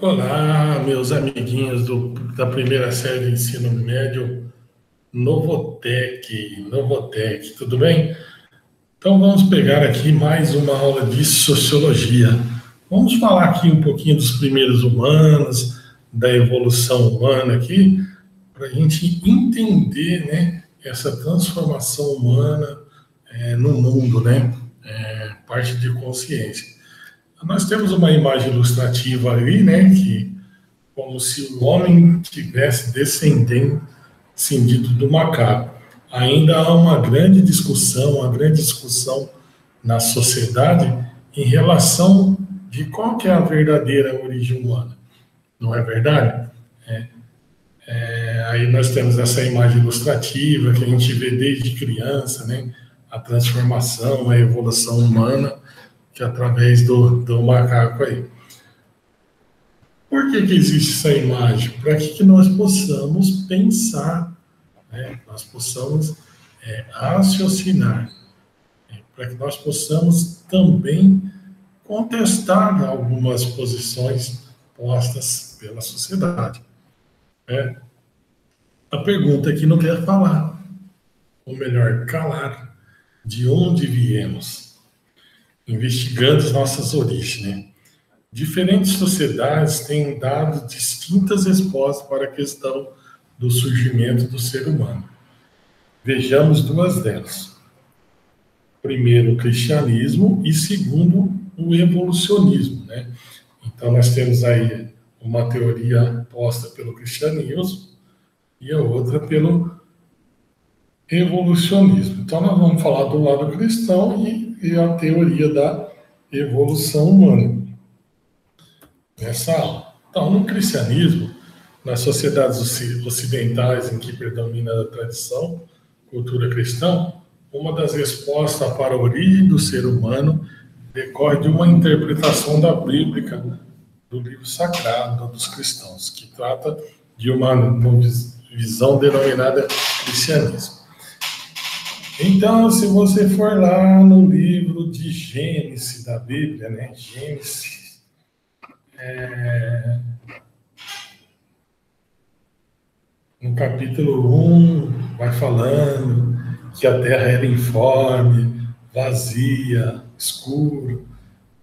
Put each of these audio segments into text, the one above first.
Olá, meus amiguinhos da primeira série de ensino médio Novotec, tudo bem? Então vamos pegar aqui mais uma aula de sociologia. Vamos falar aqui um pouquinho dos primeiros humanos, da evolução humana aqui, para a gente entender, né, essa transformação humana no mundo, né? Parte de consciência. Nós temos uma imagem ilustrativa ali, né, que como se o homem tivesse descendido do macaco. Ainda há uma grande discussão na sociedade em relação de qual que é a verdadeira origem humana. Não é verdade? Aí nós temos essa imagem ilustrativa que a gente vê desde criança, né? A transformação, a evolução humana, que é através do macaco aí. Por que existe essa imagem? Para que nós possamos pensar, né? Nós possamos raciocinar, para que nós possamos também contestar algumas posições postas pela sociedade. Né? A pergunta é que não quer falar, ou melhor, calar, de onde viemos, investigando as nossas origens. Né? Diferentes sociedades têm dado distintas respostas para a questão do surgimento do ser humano. Vejamos duas delas. Primeiro, o cristianismo e segundo, o evolucionismo. Né? Então, nós temos aí uma teoria posta pelo cristianismo e a outra pelo evolucionismo. Então, nós vamos falar do lado cristão e a teoria da evolução humana nessa aula. Então, no cristianismo, nas sociedades ocidentais em que predomina a tradição, cultura cristã, uma das respostas para a origem do ser humano decorre de uma interpretação da Bíblia, do livro sagrado dos cristãos, que trata de uma visão denominada cristianismo. Então, se você for lá no livro de Gênesis da Bíblia, né? Gênesis, no capítulo 1, vai falando que a terra era informe, vazia, escuro.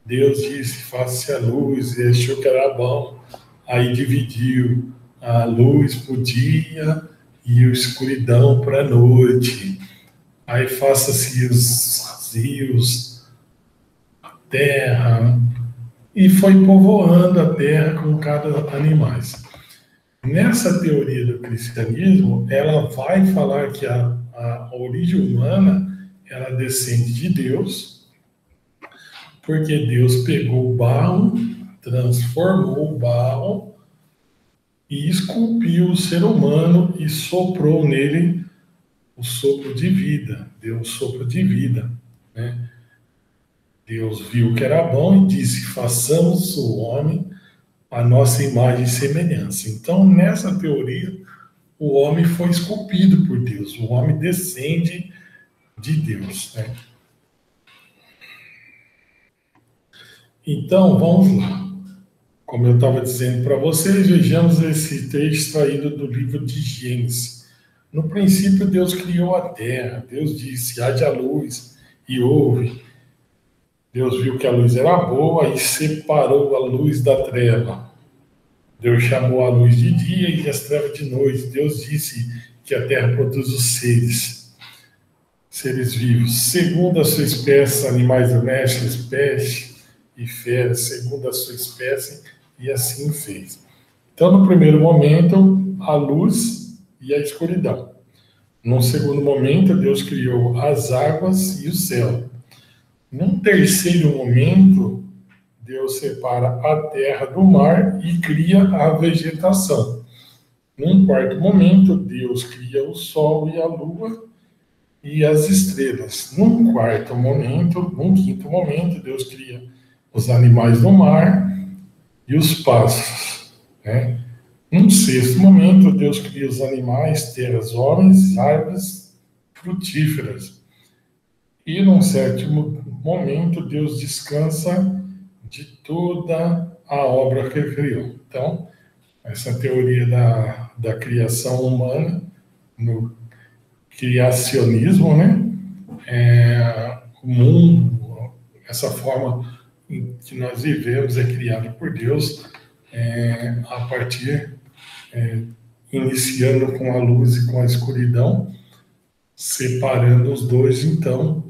Deus disse, faça-se a luz, e achou que era bom. Aí dividiu a luz para o dia e a escuridão para a noite. Aí faça-se os rios, a terra, e foi povoando a terra com cada animal. Nessa teoria do cristianismo, ela vai falar que a origem humana ela descende de Deus, porque Deus pegou o barro, transformou o barro e esculpiu o ser humano e soprou nele o sopro de vida, deu o sopro de vida. Né? Deus viu que era bom e disse, façamos o homem a nossa imagem e semelhança. Então, nessa teoria, o homem foi esculpido por Deus, o homem descende de Deus. Né? Então, vamos lá. Como eu estava dizendo para vocês, vejamos esse texto extraído do livro de Gênesis. No princípio, Deus criou a terra. Deus disse, haja luz, e houve. Deus viu que a luz era boa e separou a luz da treva. Deus chamou a luz de dia e as trevas de noite. Deus disse que a terra produz os seres vivos, segundo a sua espécie, animais domésticos, peixe e feras, segundo a sua espécie, e assim fez. Então, no primeiro momento, a luz e a escuridão. Num segundo momento, Deus criou as águas e o céu. Num terceiro momento, Deus separa a terra do mar e cria a vegetação. Num quarto momento, Deus cria o sol e a lua e as estrelas. Num quinto momento, Deus cria os animais do mar e os pássaros. Né? Num sexto momento, Deus cria os animais, terras, homens, árvores frutíferas. E num sétimo momento, Deus descansa de toda a obra que ele criou. Então, essa teoria da criação humana, no criacionismo, né? O mundo, essa forma em que nós vivemos é criado por Deus a partir, iniciando com a luz e com a escuridão, separando os dois. Então,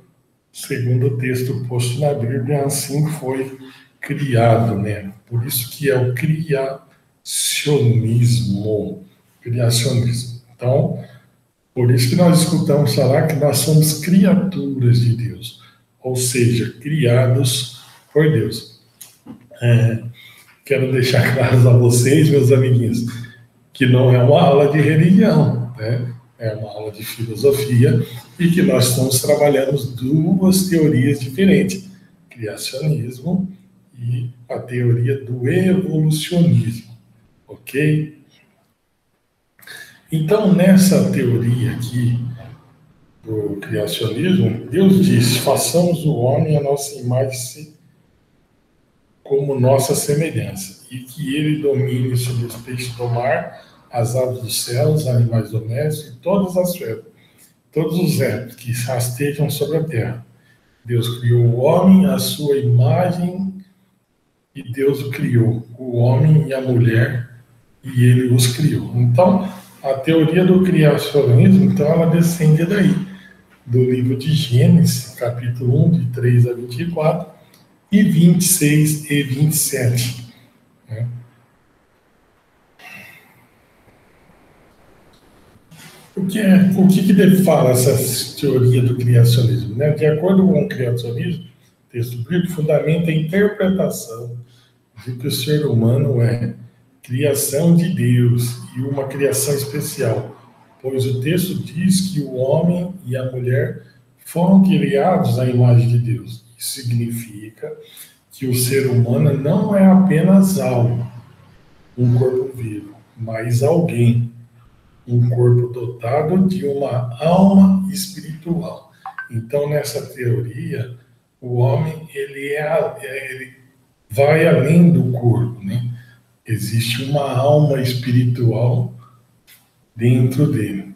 segundo o texto posto na Bíblia, assim foi criado, né? Por isso que é o criacionismo. Então, por isso que nós escutamos falar que nós somos criaturas de Deus, ou seja, criados por Deus. Quero deixar claro a vocês, meus amiguinhos, que não é uma aula de religião, né? É uma aula de filosofia e que nós estamos trabalhando duas teorias diferentes, criacionismo e a teoria do evolucionismo, ok? Então, nessa teoria aqui do criacionismo, Deus disse: façamos o homem à nossa imagem como nossa semelhança, e que ele domine sobre os peixes do mar, as aves dos céus, animais domésticos e todas as feras, todos os répteis que rastejam sobre a terra. Deus criou o homem à sua imagem e Deus o criou, o homem e a mulher, e ele os criou. Então, a teoria do criacionismo, então, ela descende daí, do livro de Gênesis, capítulo 1, de 3 a 24, e 26 e 27. Né? O que fala essa teoria do criacionismo? Né? De acordo com o criacionismo, o texto bíblico fundamenta a interpretação de que o ser humano é criação de Deus e uma criação especial, pois o texto diz que o homem e a mulher foram criados à imagem de Deus. Isso significa que o ser humano não é apenas algo, um corpo vivo, mas alguém, um corpo dotado de uma alma espiritual. Então, nessa teoria, o homem ele vai além do corpo, né? Existe uma alma espiritual dentro dele.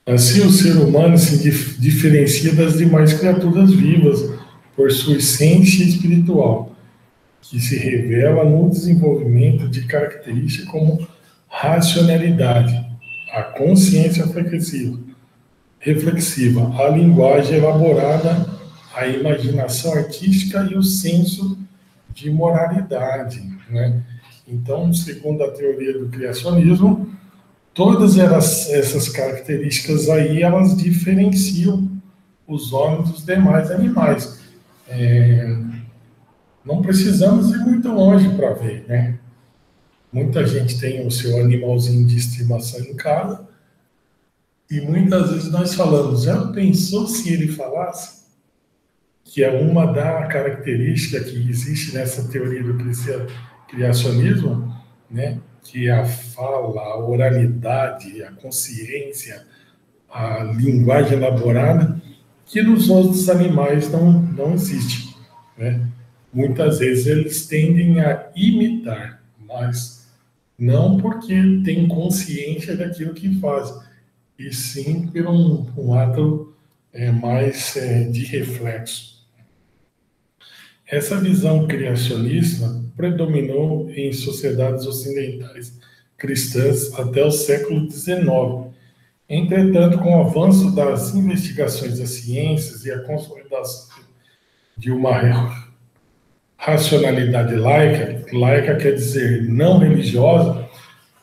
Assim, o ser humano se diferencia das demais criaturas vivas por sua essência espiritual, que se revela no desenvolvimento de características como racionalidade, a consciência reflexiva, a linguagem elaborada, a imaginação artística e o senso de moralidade, né? Então, segundo a teoria do criacionismo, todas essas características aí, elas diferenciam os homens dos demais animais. Não precisamos ir muito longe para ver, né? Muita gente tem o seu animalzinho de estimação em casa e muitas vezes nós falamos: já pensou se ele falasse? Que é uma da característica que existe nessa teoria do criacionismo, né? Que é a fala, a oralidade, a consciência, a linguagem elaborada, que nos outros animais não existe, né? Muitas vezes eles tendem a imitar, mas não porque têm consciência daquilo que fazem, e sim por um ato mais de reflexo. Essa visão criacionista predominou em sociedades ocidentais cristãs até o século XIX. Entretanto, com o avanço das investigações das ciências e a consolidação de uma racionalidade laica quer dizer não religiosa,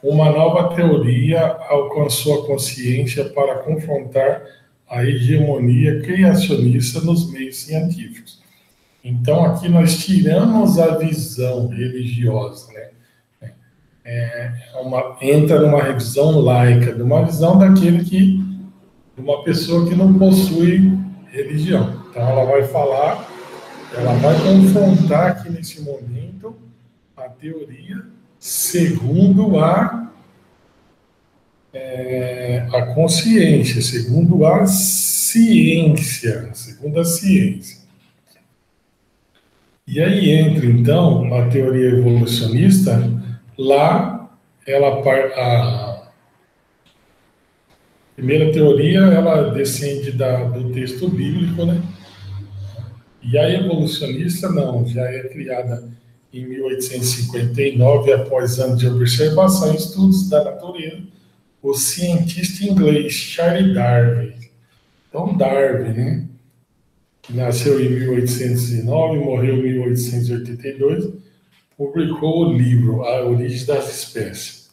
uma nova teoria alcançou a consciência para confrontar a hegemonia criacionista nos meios científicos. Então, aqui nós tiramos a visão religiosa, né? Entra numa revisão laica, numa visão de uma pessoa que não possui religião. Então, ela vai confrontar aqui nesse momento a teoria segundo a consciência, segundo a ciência. E aí entra, então, a teoria evolucionista. Lá, a primeira teoria, ela descende do texto bíblico, né? E a evolucionista, não, já é criada em 1859, após anos de observação e estudos da natureza, o cientista inglês Charles Darwin. Então, Darwin, né? Que nasceu em 1809 e morreu em 1882, publicou o livro A Origem das Espécies.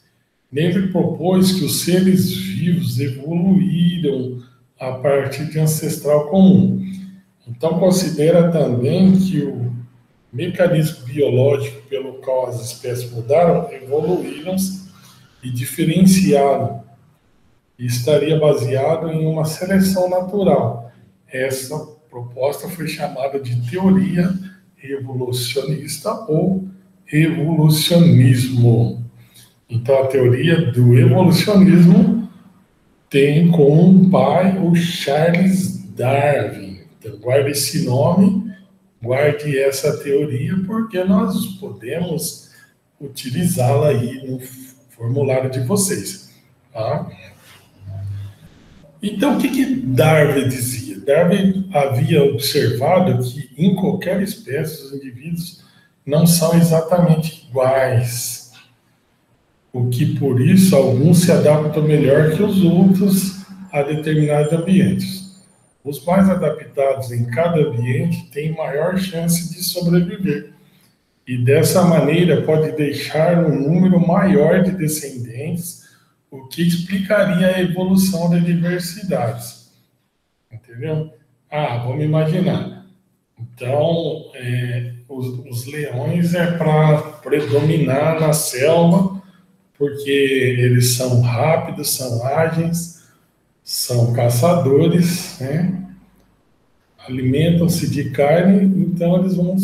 Nele propôs que os seres vivos evoluíram a partir de ancestral comum. Então, considera também que o mecanismo biológico pelo qual as espécies mudaram evoluíram e diferenciaram, e estaria baseado em uma seleção natural. Essa proposta foi chamada de teoria evolucionista ou evolucionismo. Então, a teoria do evolucionismo tem como pai o Charles Darwin. Então, guarde esse nome, guarde essa teoria, porque nós podemos utilizá-la aí no formulário de vocês. Tá? Então, o que Darwin dizia? Darwin havia observado que em qualquer espécie os indivíduos não são exatamente iguais, o que por isso alguns se adaptam melhor que os outros a determinados ambientes. Os mais adaptados em cada ambiente têm maior chance de sobreviver e dessa maneira pode deixar um número maior de descendentes, o que explicaria a evolução das diversidades. Entendeu? Vamos imaginar. Então, os leões é para predominar na selva, porque eles são rápidos, são ágeis, são caçadores, né? Alimentam-se de carne, então eles vão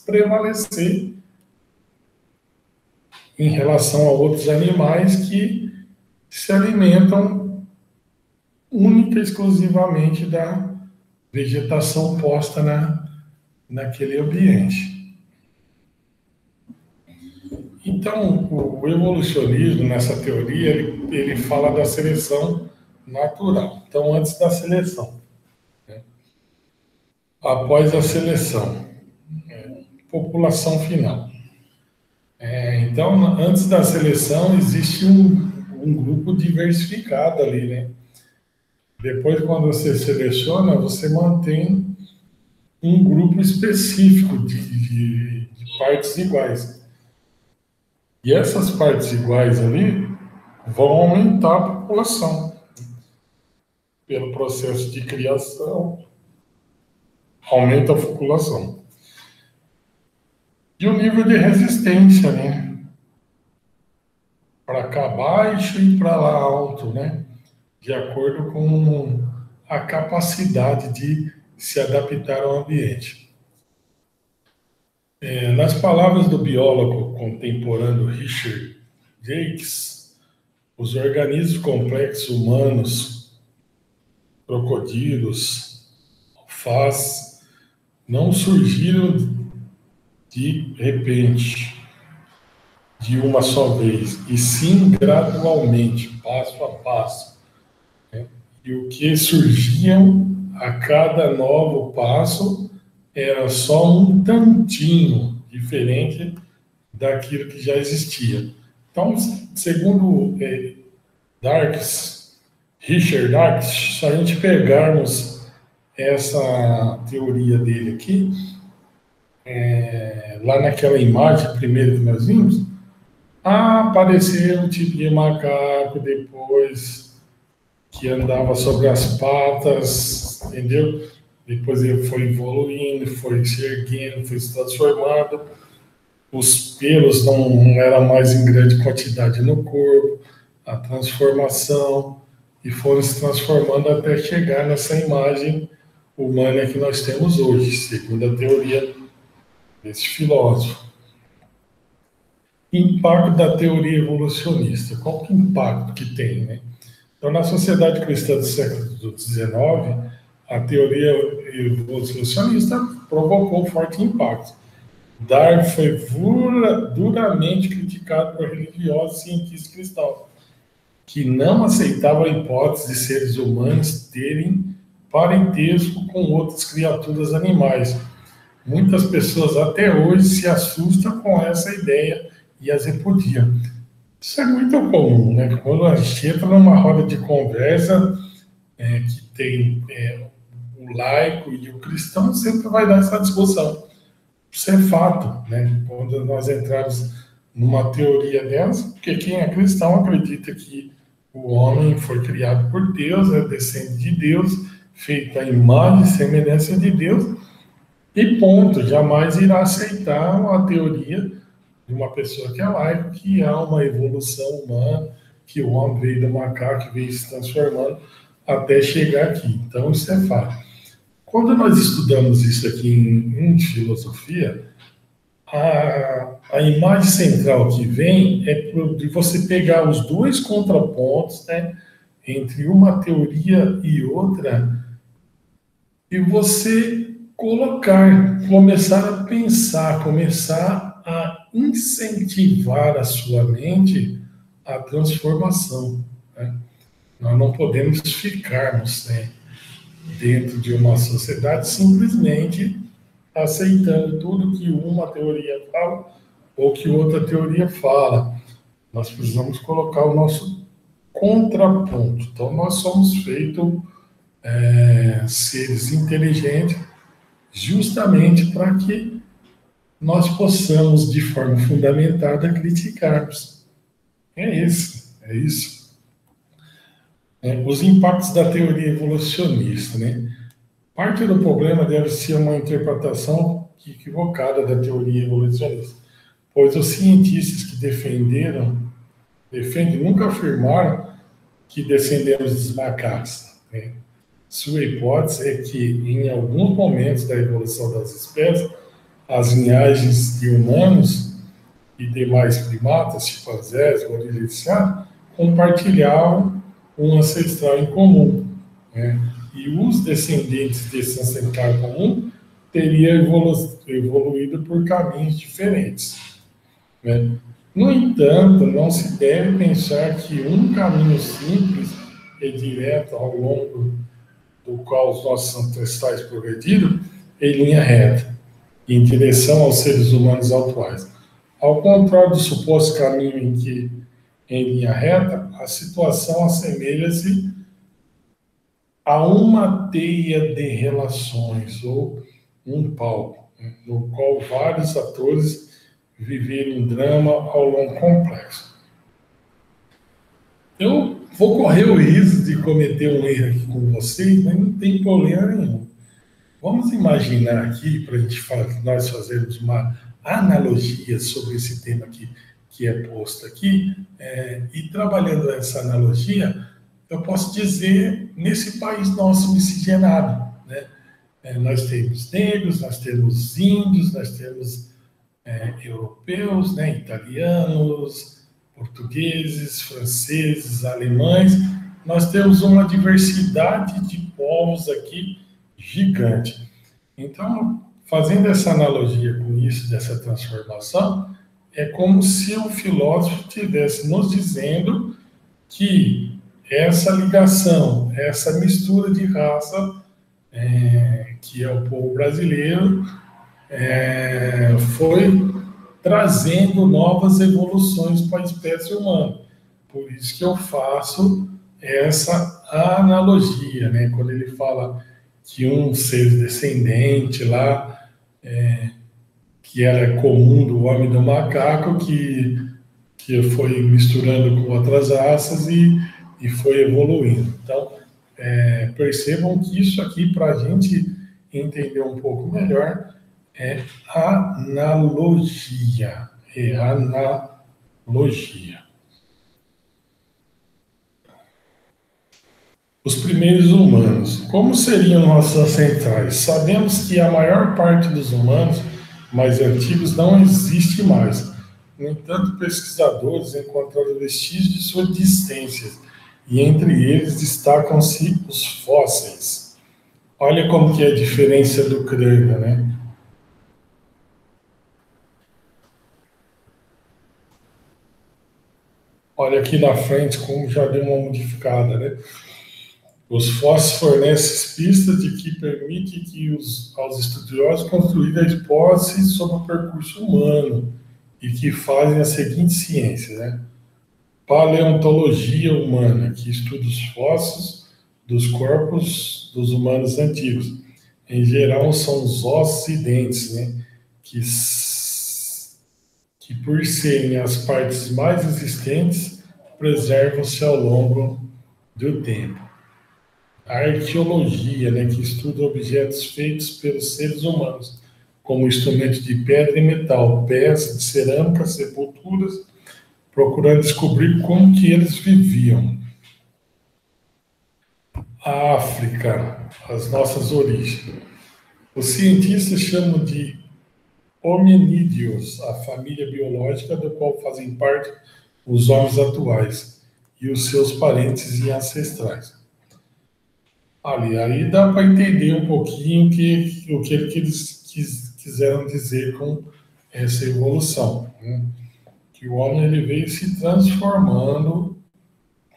prevalecer em relação a outros animais que se alimentam única e exclusivamente da vegetação posta naquele ambiente. Então, o evolucionismo, nessa teoria, ele fala da seleção natural. Então, antes da seleção, né? Após a seleção, população final. Então, antes da seleção, existe um grupo diversificado ali, né? Depois, quando você seleciona, você mantém um grupo específico de partes iguais. E essas partes iguais ali vão aumentar a população pelo processo de criação, aumenta a população. E o nível de resistência, né? Para cá baixo e para lá alto, né? De acordo com a capacidade de se adaptar ao ambiente. Nas palavras do biólogo contemporâneo Richard Jacques, os organismos complexos humanos, crocodilos, alfaces, não surgiram de repente, de uma só vez, e sim gradualmente, passo a passo. Né? E o que surgiam a cada novo passo era só um tantinho diferente daquilo que já existia. Então, segundo Richard Dawkins, se a gente pegarmos essa teoria dele aqui, lá naquela imagem primeiro que nós vimos, apareceu um tipo de macaco depois que andava sobre as patas, entendeu? Depois ele foi evoluindo, foi se erguendo, foi se transformando. Os pelos não eram mais em grande quantidade no corpo, a transformação, e foram se transformando até chegar nessa imagem humana que nós temos hoje, segundo a teoria desse filósofo. Impacto da teoria evolucionista. Qual que é o impacto que tem, né? Então, na sociedade cristã do século XIX, a teoria evolucionista provocou um forte impacto. Darwin foi duramente criticado por religiosos e cientistas cristãos, que não aceitavam a hipótese de seres humanos terem parentesco com outras criaturas animais. Muitas pessoas até hoje se assustam com essa ideia e as repudiam. Isso é muito comum, né? Quando a gente entra numa roda de conversa que tem o laico e o cristão, sempre vai dar essa discussão. Isso é fato, né? Quando nós entramos numa teoria dessa, porque quem é cristão acredita que o homem foi criado por Deus, é descendente de Deus, feito à imagem e semelhança de Deus, e ponto. Jamais irá aceitar a teoria de uma pessoa que é laica, que há uma evolução humana, que o homem veio do macaco e veio se transformando até chegar aqui. Então, isso é fato. Quando nós estudamos isso aqui em filosofia, a imagem central que vem é de você pegar os dois contrapontos, né, entre uma teoria e outra, e você começar a pensar, começar a incentivar a sua mente à transformação, né? Nós não podemos ficarmos, né, dentro de uma sociedade simplesmente aceitando tudo que uma teoria fala ou que outra teoria fala. Nós precisamos colocar o nosso contraponto. Então, nós somos feitos seres inteligentes justamente para que nós possamos, de forma fundamentada, criticarmos. É isso, é isso. Os impactos da teoria evolucionista, né? Parte do problema deve ser uma interpretação equivocada da teoria evolucionista, pois os cientistas que defendem, nunca afirmaram que descendemos dos macacos, né? Sua hipótese é que, em alguns momentos da evolução das espécies, as linhagens de humanos e demais primatas, chimpanzés, gorilas, compartilhavam um ancestral em comum, né? E os descendentes desse ancestral comum teriam evoluído por caminhos diferentes, né? No entanto, não se deve pensar que um caminho simples e direto ao longo do qual os nossos ancestrais progrediram em linha reta, em direção aos seres humanos atuais. Ao contrário do suposto caminho em linha reta, a situação assemelha-se a uma teia de relações, ou um palco, né, no qual vários atores viveram um drama ao longo complexo. Eu vou correr o risco de cometer um erro aqui com vocês, mas não tem problema nenhum. Vamos imaginar aqui, para nós fazermos uma analogia sobre esse tema que é posto aqui, e trabalhando essa analogia, eu posso dizer, nesse país nosso miscigenado, né? Nós temos negros, nós temos índios, nós temos europeus, né? Italianos, portugueses, franceses, alemães. Nós temos uma diversidade de povos aqui gigante. Então, fazendo essa analogia com isso, dessa transformação, é como se o filósofo estivesse nos dizendo que essa ligação, essa mistura de raça, que é o povo brasileiro, foi trazendo novas evoluções para a espécie humana. Por isso que eu faço essa analogia, né? Quando ele fala que um ser descendente lá, que era comum do homem do macaco, que foi misturando com outras raças e foi evoluindo. Então, percebam que isso aqui, para a gente entender um pouco melhor, é analogia. É analogia. Os primeiros humanos. Como seriam nossos ancestrais? Sabemos que a maior parte dos humanos mais antigos não existe mais. No entanto, pesquisadores encontraram vestígios de sua existência, e entre eles destacam-se os fósseis. Olha como que é a diferença do crânio, né? Olha aqui na frente como já deu uma modificada, né? Os fósseis fornecem pistas de que permite que aos estudiosos construir a hipótese sobre o percurso humano e que fazem a seguinte ciência, né? Paleontologia humana, que estuda os fósseis dos corpos dos humanos antigos. Em geral, são os ossos e dentes, né? Que por serem as partes mais existentes, preservam-se ao longo do tempo. A arqueologia, né, que estuda objetos feitos pelos seres humanos, como instrumentos de pedra e metal, peças de cerâmica, sepulturas, procurando descobrir como que eles viviam. A África, as nossas origens. Os cientistas chamam de hominídeos a família biológica do qual fazem parte os homens atuais e os seus parentes e ancestrais. Aí dá para entender um pouquinho o que eles quiseram dizer com essa evolução, né? Que o homem ele veio se transformando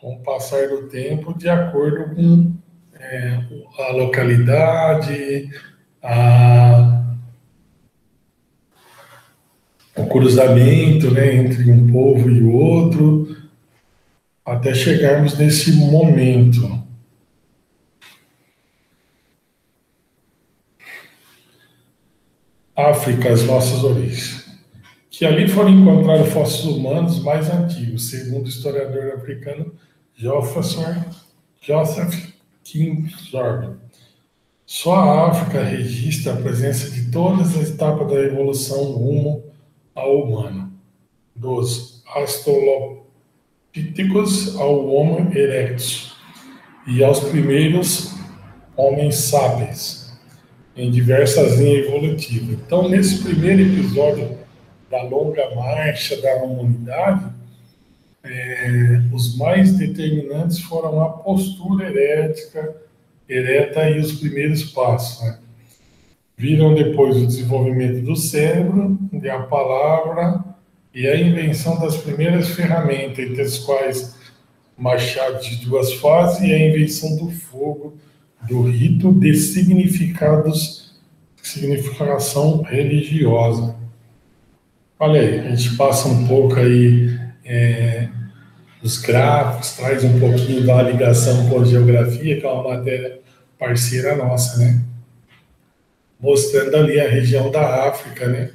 com o passar do tempo de acordo com a localidade, o cruzamento, né, entre um povo e outro, até chegarmos nesse momento. África, as nossas origens. Que ali foram encontrados fósseis humanos mais antigos, segundo o historiador africano Joseph Kingthorpe. Só a África registra a presença de todas as etapas da evolução rumo ao humano, dos Australopithecus ao Homo erectus e aos primeiros homens sapiens, em diversas linhas evolutivas. Então, nesse primeiro episódio da longa marcha da humanidade, os mais determinantes foram a postura ereta e os primeiros passos, né? Viram depois o desenvolvimento do cérebro, a palavra e a invenção das primeiras ferramentas, entre as quais machados de duas faces e a invenção do fogo, do rito de significação religiosa. Olha aí, a gente passa um pouco aí os gráficos, traz um pouquinho da ligação com a geografia, que é uma matéria parceira nossa, né? Mostrando ali a região da África, né?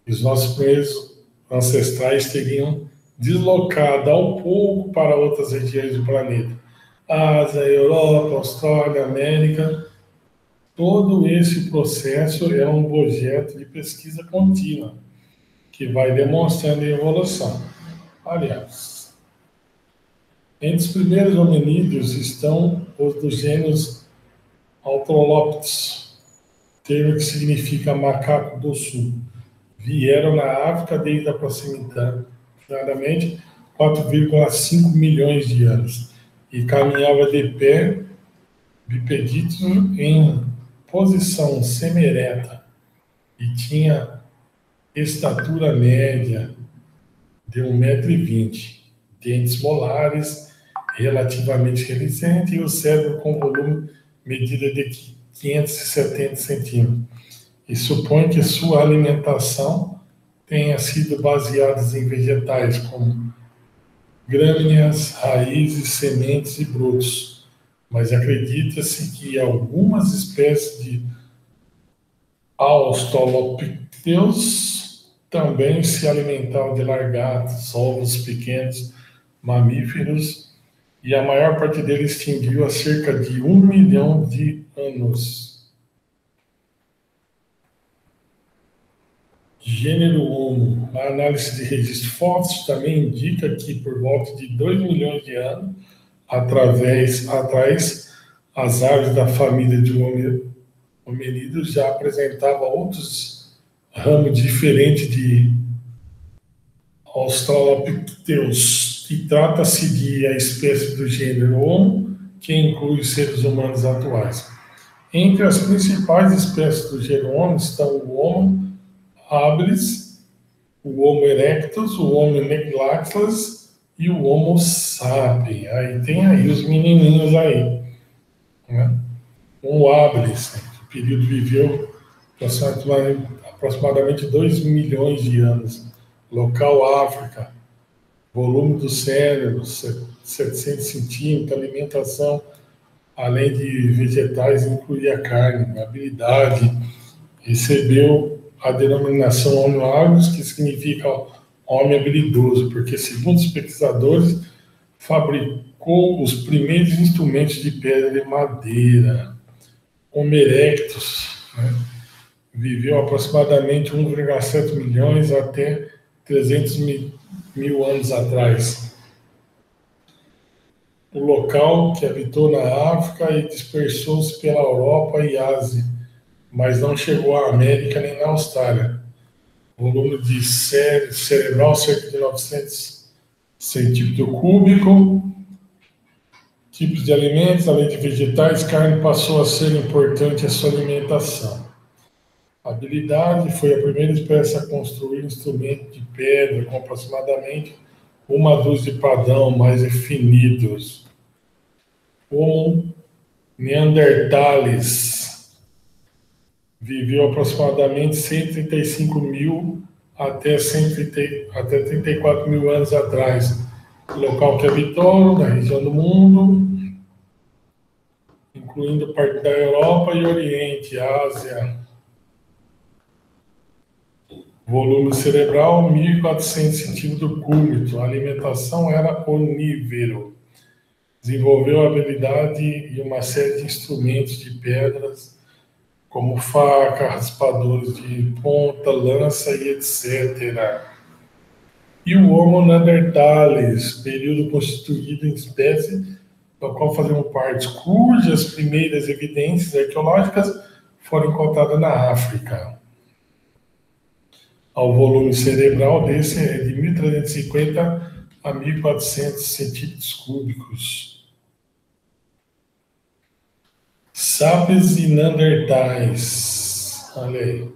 E os nossos primeiros ancestrais teriam deslocado ao pouco para outras regiões do planeta. Ásia, Europa, Austrália, América. Todo esse processo é um objeto de pesquisa contínua, que vai demonstrando a evolução. Aliás, entre os primeiros hominídeos estão os dos gêneros Australopithecus, termo que significa macaco do sul. Vieram na África desde aproximadamente 4,5 milhões de anos e caminhava de pé, bipedito, em posição semi-ereta e tinha estatura média de 1,20 m, dentes molares relativamente reluzentes e o cérebro com volume medida de 570 centímetros. E supõe que sua alimentação tenha sido baseada em vegetais como grâmineas, raízes, sementes e brotos. Mas acredita-se que algumas espécies de Australopithecus também se alimentavam de lagartos, ovos pequenos, mamíferos, e a maior parte deles extinguiu há cerca de 1 milhão de anos. Gênero Homo. A análise de registro fóssil também indica que por volta de 2 milhões de anos atrás, as aves da família de hominídeos já apresentavam outros ramos diferentes de Australopithecus, e trata-se de a espécie do gênero Homo, que inclui os seres humanos atuais. Entre as principais espécies do gênero Homo estão o Homo habilis, o Homo erectus, o Homo neglectus e o Homo sapiens. Aí tem aí os menininhos aí, né? O habilis, que período viveu aproximadamente 2 milhões de anos. Local África, volume do cérebro, 700 centímetros, alimentação, além de vegetais, incluía carne, habilidade, recebeu a denominação Homo habilis, que significa homem habilidoso, porque, segundo os pesquisadores, fabricou os primeiros instrumentos de pedra e madeira. Homo erectus, né? Viveu aproximadamente 1,7 milhões até 300 mil anos atrás. O local que habitou na África e dispersou-se pela Europa e Ásia, mas não chegou à América nem na Austrália. Volume de cerebral cerca de 900 centímetros cúbicos. Tipos de alimentos, além de vegetais, carne passou a ser importante a sua alimentação. A habilidade foi a primeira espécie a construir instrumentos de pedra com aproximadamente uma dúzia de padrão mais definidos. Homo neanderthalis viveu aproximadamente 135 mil até 34 mil anos atrás. O local que habitou, na região do mundo, incluindo parte da Europa e Oriente, Ásia. Volume cerebral, 1.400 centímetros cúbicos. A alimentação era onívoro. Desenvolveu habilidade e uma série de instrumentos de pedras, como faca, raspadores de ponta, lança e etc. E o Homo neanderthalis, período constituído em espécie do qual fazemos parte, cujas primeiras evidências arqueológicas foram encontradas na África. O volume cerebral desse é de 1.350 a 1.400 centímetros cúbicos. Sapiens e Neandertais. Olha aí.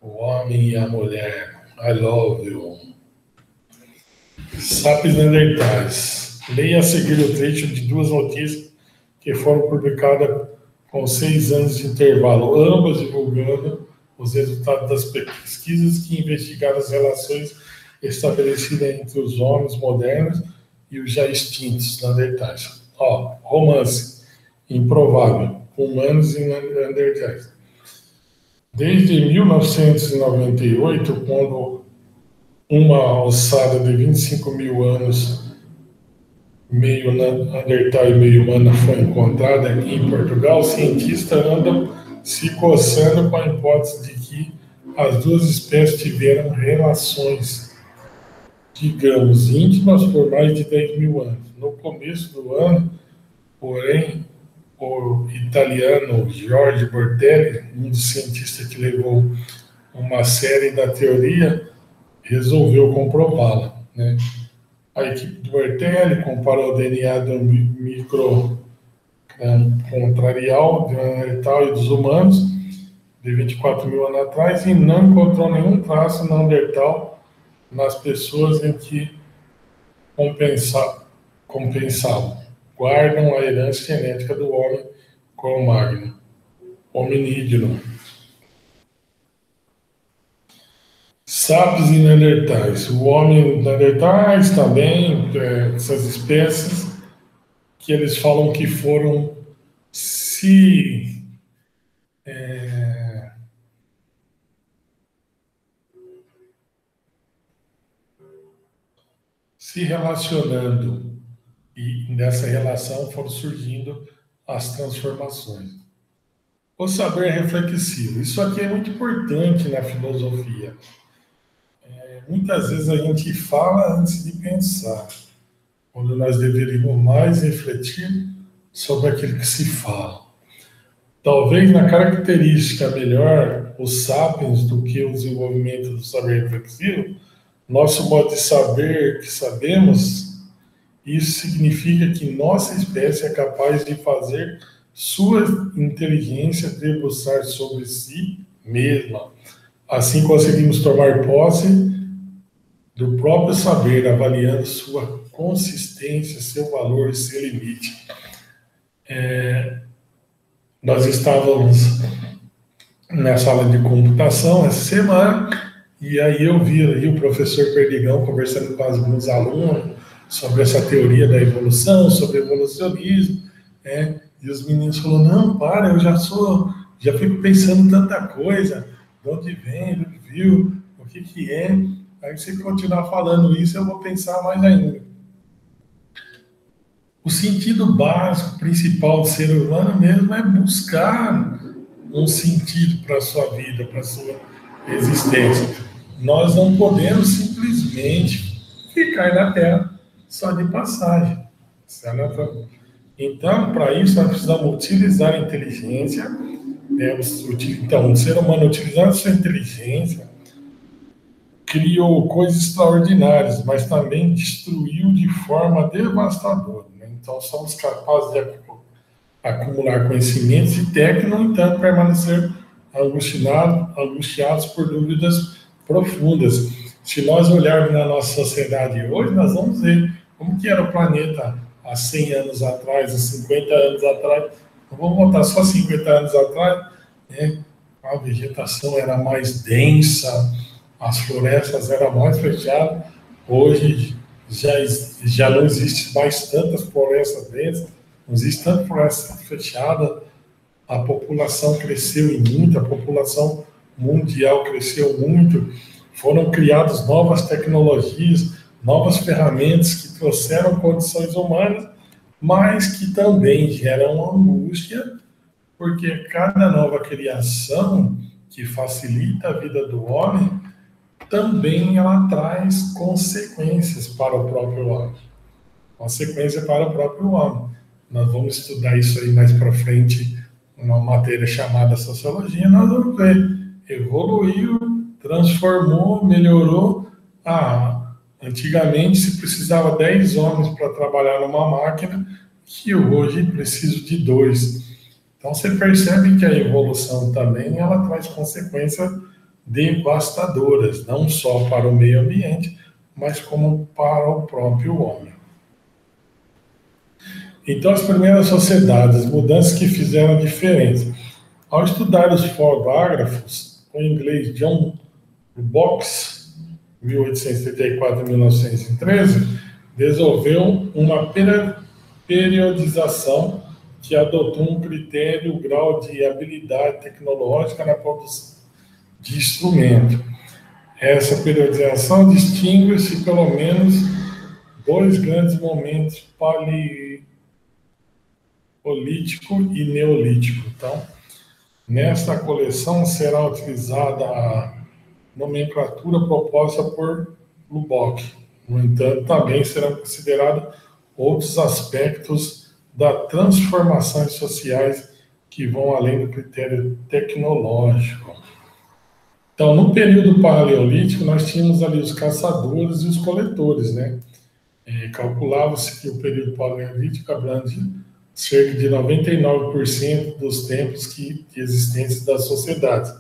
O homem e a mulher. I love you. Sapiens e Neandertais. Leia a seguir o trecho de 2 notícias que foram publicadas com 6 anos de intervalo, ambas divulgando os resultados das pesquisas que investigaram as relações estabelecidas entre os homens modernos e os já extintos Neandertais. Romance improvável, humanos e Neandertais. Desde 1998, quando uma ossada de 25 mil anos, meio Neandertal e meio humana, foi encontrada aqui em Portugal, cientistas andam se coçando com a hipótese de que as duas espécies tiveram relações, digamos, íntimas por mais de 10 mil anos. No começo do ano, porém, o italiano Giorgio Bortelli, um dos cientistas que levou uma série da teoria, resolveu comprová-la, né? A equipe do Bortelli comparou o DNA do contrarial do Neandertal e dos humanos de 24 mil anos atrás e não encontrou nenhum traço Neandertal nas pessoas em que compensavam. Guardam a herança genética do homem Cro-Magnon, hominídeo. Sapiens e Neandertais. O homem Neandertais também, essas espécies que eles falam que foram se relacionando, e nessa relação foram surgindo as transformações. O saber reflexivo. Isso aqui é muito importante na filosofia. Muitas vezes a gente fala antes de pensar, quando nós deveríamos mais refletir sobre aquilo que se fala. Talvez na característica melhor os sapiens do que o desenvolvimento do saber reflexivo, nosso modo de saber que sabemos, isso significa que nossa espécie é capaz de fazer sua inteligência debruçar sobre si mesma. Assim conseguimos tomar posse do próprio saber, avaliando sua consistência, seu valor e seu limite. Nós estávamos na sala de computação essa semana, e aí eu vi aí o professor Perdigão conversando com alguns alunos sobre essa teoria da evolução, sobre evolucionismo, e os meninos falaram, não, para, eu já fico pensando tanta coisa, de onde vem, do que viu, o que é. Aí se continuar falando isso, eu vou pensar mais ainda. O sentido básico, principal do ser humano mesmo é buscar um sentido para a sua vida, para a sua existência. Nós não podemos simplesmente ficar na Terra só de passagem. Certo? Então, para isso, nós precisamos utilizar a inteligência. Então, o ser humano, utilizando a sua inteligência, criou coisas extraordinárias, mas também destruiu de forma devastadora. Então, somos capazes de acumular conhecimentos e técnicas, no entanto, permanecer angustiados por dúvidas profundas. Se nós olharmos na nossa sociedade hoje, nós vamos ver como que era o planeta há 100 anos atrás, há 50 anos atrás. Não vamos voltar só 50 anos atrás, a vegetação era mais densa, as florestas eram mais fechadas. Hoje já não existe mais tantas florestas densas, não existe tanta floresta fechada, a população cresceu muito, a população mundial cresceu muito, foram criadas novas tecnologias, novas ferramentas que trouxeram condições humanas, mas que também geram angústia, porque cada nova criação que facilita a vida do homem, também ela traz consequências para o próprio homem. Consequência para o próprio homem. Nós vamos estudar isso aí mais para frente, uma matéria chamada sociologia, nós vamos ver. Evoluiu, transformou, melhorou. Antigamente se precisava 10 homens para trabalhar numa máquina, que hoje preciso de 2. Então você percebe que a evolução também ela traz consequências devastadoras, não só para o meio ambiente, mas como para o próprio homem. Então, as primeiras sociedades, as mudanças que fizeram a diferença. Ao estudar os fotógrafos, o inglês John Box, 1834-1913, desenvolveu uma periodização que adotou um critério, grau de habilidade tecnológica na produção de instrumento. Essa periodização distingue-se pelo menos 2 grandes momentos, paleolítico e neolítico. Então, nesta coleção será utilizada a nomenclatura proposta por Lubbock. No entanto, também serão considerados outros aspectos das transformações sociais que vão além do critério tecnológico. Então, no período paleolítico, nós tínhamos ali os caçadores e os coletores, né? Calculava-se que o período paleolítico abrange cerca de 99% dos tempos de existência das sociedades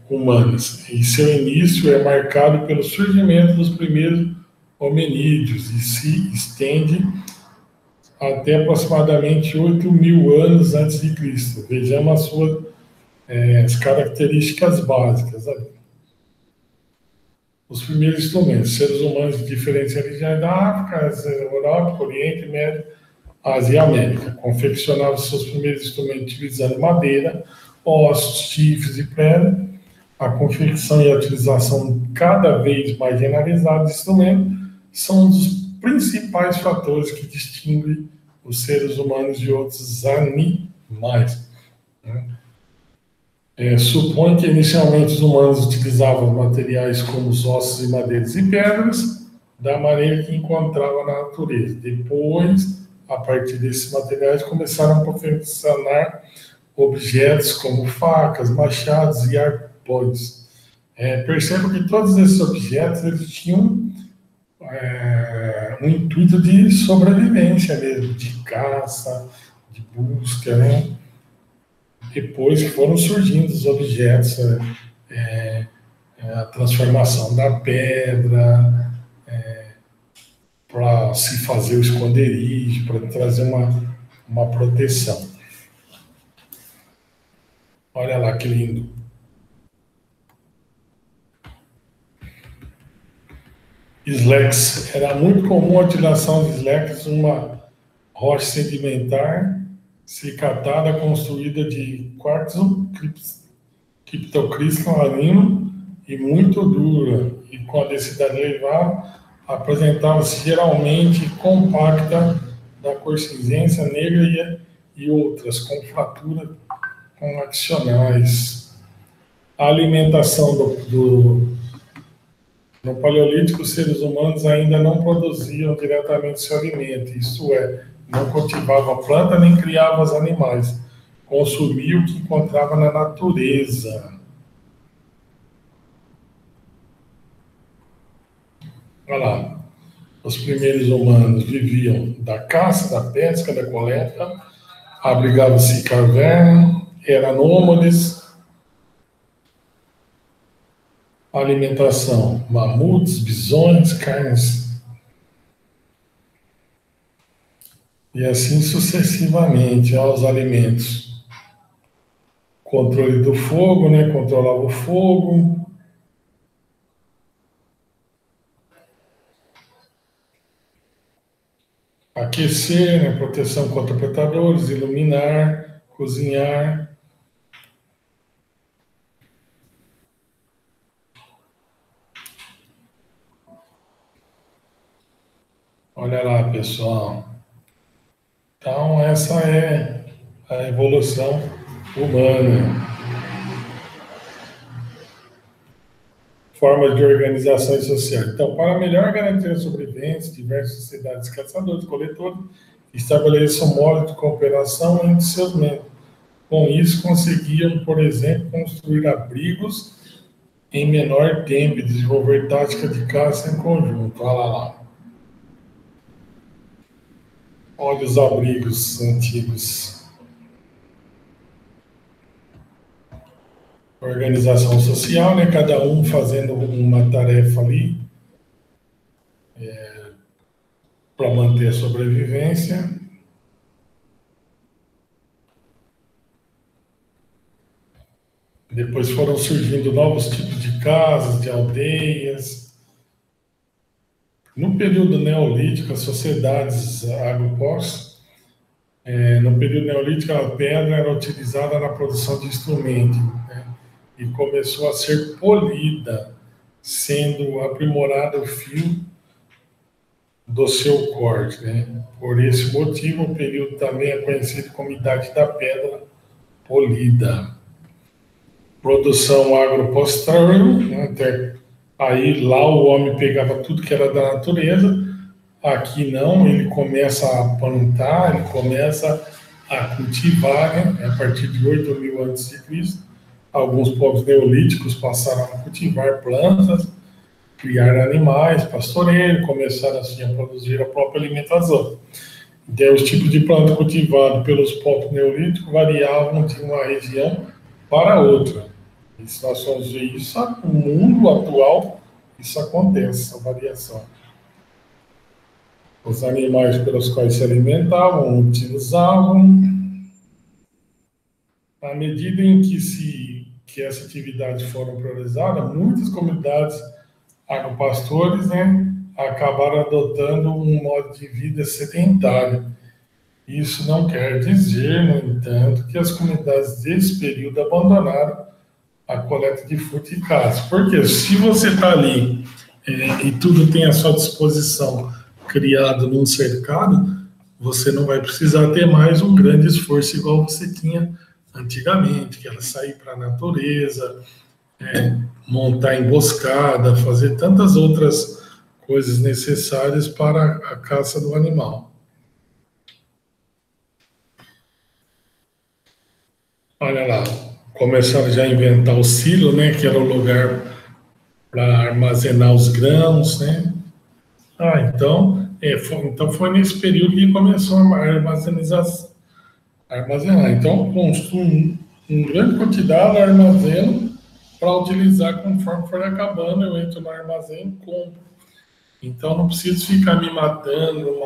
humanas. E seu início é marcado pelo surgimento dos primeiros hominídeos e se estende até aproximadamente 8.000 anos antes de Cristo. Vejamos as características básicas. Os primeiros instrumentos, seres humanos de diferentes religiões da África, Europa, Oriente Médio, Ásia e América. Confeccionavam seus primeiros instrumentos utilizando madeira, ossos, chifres e pele. A confecção e a utilização cada vez mais generalizada de instrumentos são um dos principais fatores que distinguem os seres humanos de outros animais. Supõe que inicialmente os humanos utilizavam materiais como os ossos e madeiras e pedras da maneira que encontravam na natureza. Depois, a partir desses materiais, começaram a confeccionar objetos como facas, machados e arpões. Percebo que todos esses objetos eles tinham um intuito de sobrevivência mesmo, de caça, de busca, né? Depois foram surgindo os objetos transformação da pedra, para se fazer o esconderijo, para trazer uma proteção. Olha lá que lindo. Islex. Era muito comum a utilização de islex, uma rocha sedimentar silicatada construída de quartzo criptocristalino e muito dura, e com a densidade elevada, apresentava-se geralmente compacta, da cor cinzenta, negra e outras, com fraturas adicionais. A alimentação no Paleolítico, os seres humanos ainda não produziam diretamente seu alimento, isto é, não cultivavam a planta nem criavam os animais, consumiam o que encontrava na natureza. Olha lá, os primeiros humanos viviam da caça, da pesca, da coleta, abrigavam-se em caverna, eram nômades. Alimentação, mamutes, bisões, carnes. E assim sucessivamente, aos alimentos. Controle do fogo, né? Controlava o fogo. Aquecer, né? Proteção contra predadores, iluminar, cozinhar. Olha lá, pessoal. Então, essa é a evolução humana. Formas de organização social. Então, para melhor garantir a sobrevivência, diversas sociedades caçadores, coletores, estabeleçam modos de cooperação entre seus membros. Com isso, conseguiam, por exemplo, construir abrigos em menor tempo e desenvolver táticas de caça em conjunto. Olha lá. Olha os abrigos antigos. Organização social, né? Cada um fazendo uma tarefa ali para manter a sobrevivência. Depois foram surgindo novos tipos de casas, de aldeias. No período neolítico, as sociedades agropós, no período neolítico, a pedra era utilizada na produção de instrumentos, né? E começou a ser polida, sendo aprimorado o fio do seu corte, né? Por esse motivo, o período também é conhecido como Idade da Pedra Polida. Produção agroposterior, né? Aí lá o homem pegava tudo que era da natureza, aqui não, ele começa a plantar, ele começa a cultivar, né? A partir de 8.000 a.C., alguns povos neolíticos passaram a cultivar plantas, criar animais, pastoreio, começaram assim a produzir a própria alimentação. Então, os tipos de planta cultivados pelos povos neolíticos variavam de uma região para outra. Isso nós vamos ver isso no mundo atual, isso acontece, essa variação. Os animais pelos quais se alimentavam, utilizavam. À medida em que essa atividade foram priorizadas, muitas comunidades agropastores, né, acabaram adotando um modo de vida sedentário. Isso não quer dizer, no entanto, que as comunidades desse período abandonaram a coleta de fruta e caça. Porque se você está ali e tudo tem à sua disposição, criado num cercado, você não vai precisar ter mais um grande esforço igual você tinha antigamente, que era sair para a natureza, montar emboscada, fazer tantas outras coisas necessárias para a caça do animal. Olha lá, começaram já a inventar o silo, né, que era o lugar para armazenar os grãos, né? Então foi nesse período que começou a armazenar. Então, construam uma grande quantidade, armazenam para utilizar conforme for acabando, eu entro no armazém e compro. Então, não preciso ficar me matando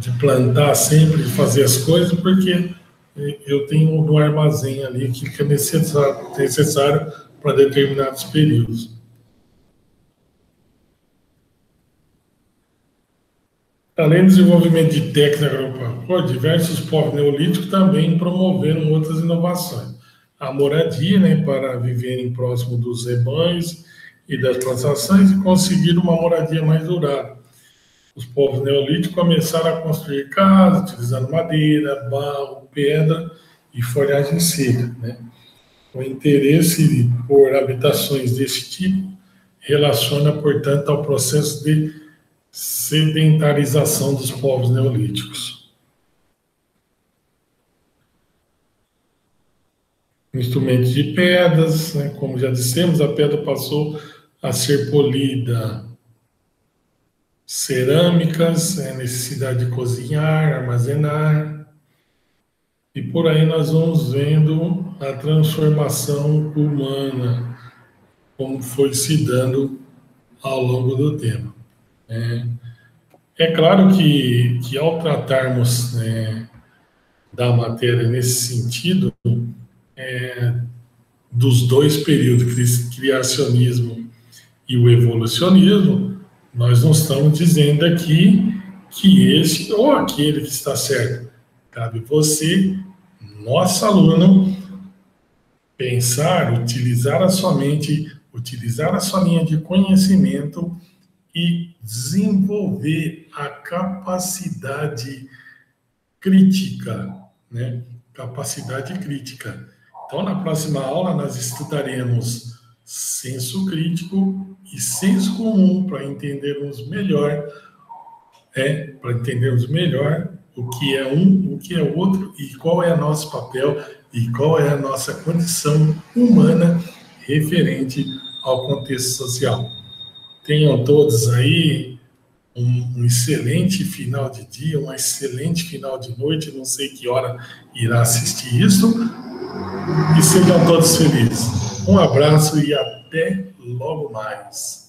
de plantar sempre, de fazer as coisas, porque eu tenho no armazém ali aquilo que é necessário para determinados períodos. Além do desenvolvimento de técnica agropecuária, diversos povos neolíticos também promoveram outras inovações. A moradia, né, para viverem próximo dos rebanhos e das plantações e conseguir uma moradia mais durável. Os povos neolíticos começaram a construir casas utilizando madeira, barro, pedra e folhagem seca, né? O interesse por habitações desse tipo relaciona, portanto, ao processo de sedentarização dos povos neolíticos. Instrumentos de pedras, né? Como já dissemos, a pedra passou a ser polida. Cerâmicas, necessidade de cozinhar, armazenar. E por aí nós vamos vendo a transformação humana, como foi se dando ao longo do tempo. É claro que ao tratarmos, né, da matéria nesse sentido, dos dois períodos, criacionismo e o evolucionismo, nós não estamos dizendo aqui que esse ou aquele que está certo. Cabe você, nosso aluno, pensar, utilizar a sua mente, utilizar a sua linha de conhecimento e desenvolver a capacidade crítica, né? Capacidade crítica. Então, na próxima aula, nós estudaremos senso crítico e senso comum para entendermos melhor, o que é um, o que é outro e qual é o nosso papel e qual é a nossa condição humana referente ao contexto social. Tenham todos aí um excelente final de dia, um excelente final de noite, não sei que hora irá assistir isso, e sejam todos felizes. Um abraço e até logo mais.